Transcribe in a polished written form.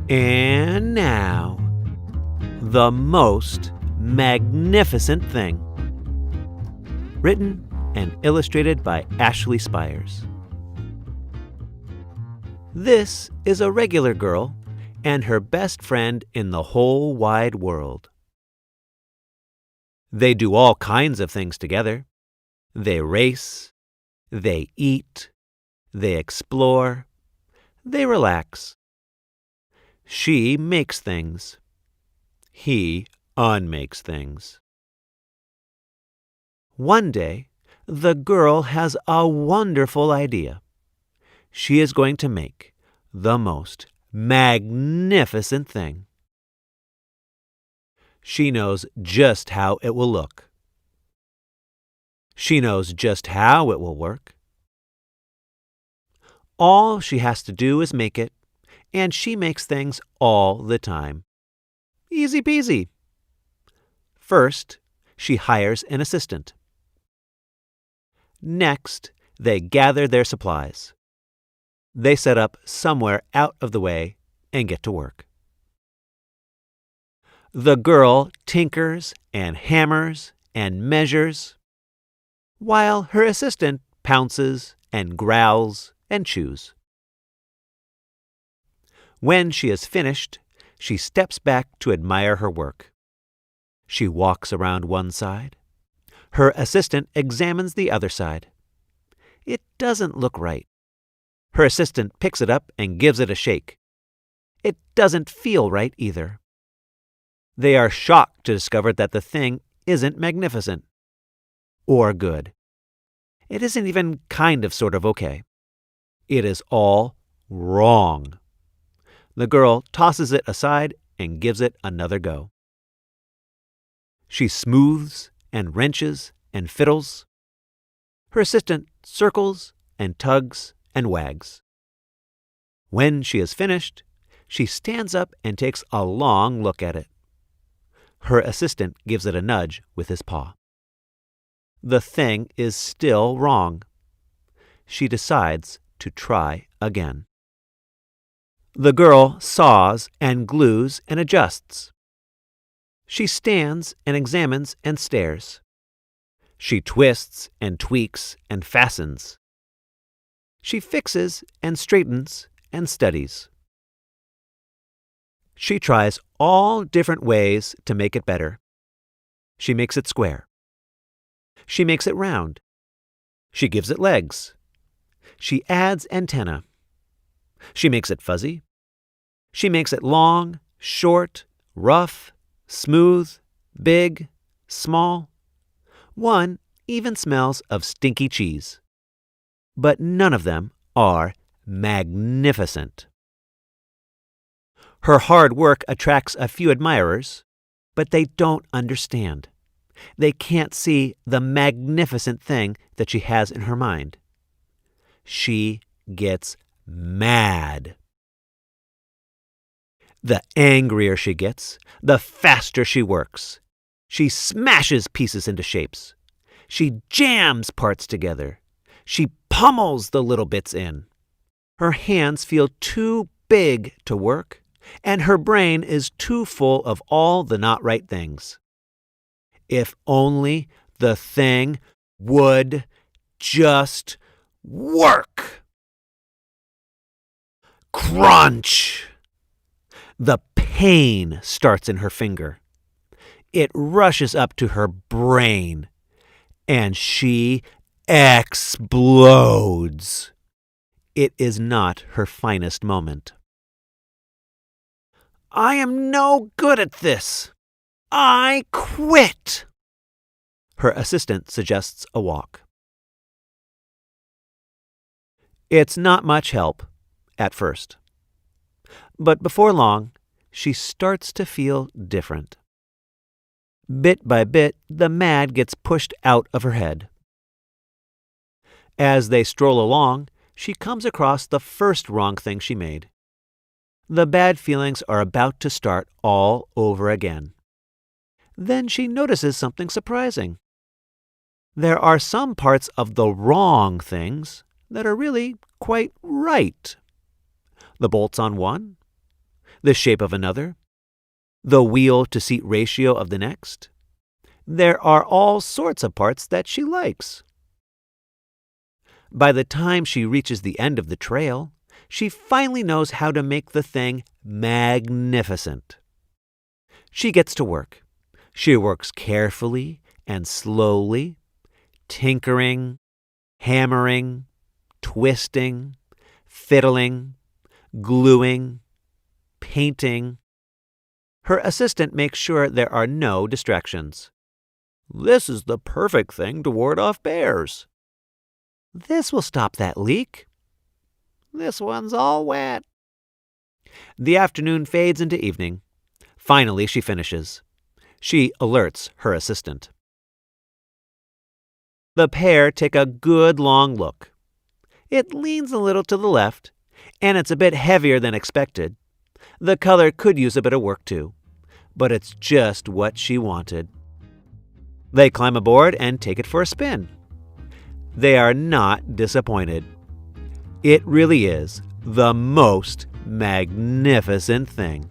And now, the most magnificent thing. Written and illustrated by Ashley Spires. This is a regular girl and her best friend in the whole wide world. They do all kinds of things together. They race, they eat, they explore, they relax. She makes things. He unmakes things. One day, the girl has a wonderful idea. She is going to make the most magnificent thing. She knows just how it will look. She knows just how it will work. All she has to do is make it, and she makes things all the time. Easy peasy. First, she hires an assistant. Next, they gather their supplies. They set up somewhere out of the way and get to work. The girl tinkers and hammers and measures, while her assistant pounces and growls and chews. When she is finished, she steps back to admire her work. She walks around one side. Her assistant examines the other side. It doesn't look right. Her assistant picks it up and gives it a shake. It doesn't feel right either. They are shocked to discover that the thing isn't magnificent or good. It isn't even kind of sort of okay. It is all wrong. The girl tosses it aside and gives it another go. She smooths and wrenches and fiddles. Her assistant circles and tugs and wags. When she is finished, she stands up and takes a long look at it. Her assistant gives it a nudge with his paw. The thing is still wrong. She decides to try again. The girl saws and glues and adjusts. She stands and examines and stares. She twists and tweaks and fastens. She fixes and straightens and studies. She tries all different ways to make it better. She makes it square. She makes it round. She gives it legs. She adds antennae. She makes it fuzzy. She makes it long, short, rough, smooth, big, small. One even smells of stinky cheese. But none of them are magnificent. Her hard work attracts a few admirers, but they don't understand. They can't see the magnificent thing that she has in her mind. She gets mad. The angrier she gets, the faster she works. She smashes pieces into shapes. She jams parts together. She pummels the little bits in. Her hands feel too big to work, and her brain is too full of all the not right things. If only the thing would just work. Crunch! The pain starts in her finger. It rushes up to her brain, and she explodes. It is not her finest moment. I am no good at this. I quit. Her assistant suggests a walk. It's not much help at first. But before long, she starts to feel different. Bit by bit, the mad gets pushed out of her head. As they stroll along, she comes across the first wrong thing she made. The bad feelings are about to start all over again. Then she notices something surprising. There are some parts of the wrong things that are really quite right. The bolts on one, the shape of another, the wheel-to-seat ratio of the next. There are all sorts of parts that she likes. By the time she reaches the end of the trail, she finally knows how to make the thing magnificent. She gets to work. She works carefully and slowly, tinkering, hammering, twisting, fiddling, gluing, painting. Her assistant makes sure there are no distractions. This is the perfect thing to ward off bears. This will stop that leak. This one's all wet. The afternoon fades into evening. Finally, she finishes. She alerts her assistant. The pair take a good long look. It leans a little to the left, and it's a bit heavier than expected. The color could use a bit of work too, but it's just what she wanted. They climb aboard and take it for a spin. They are not disappointed. It really is the most magnificent thing.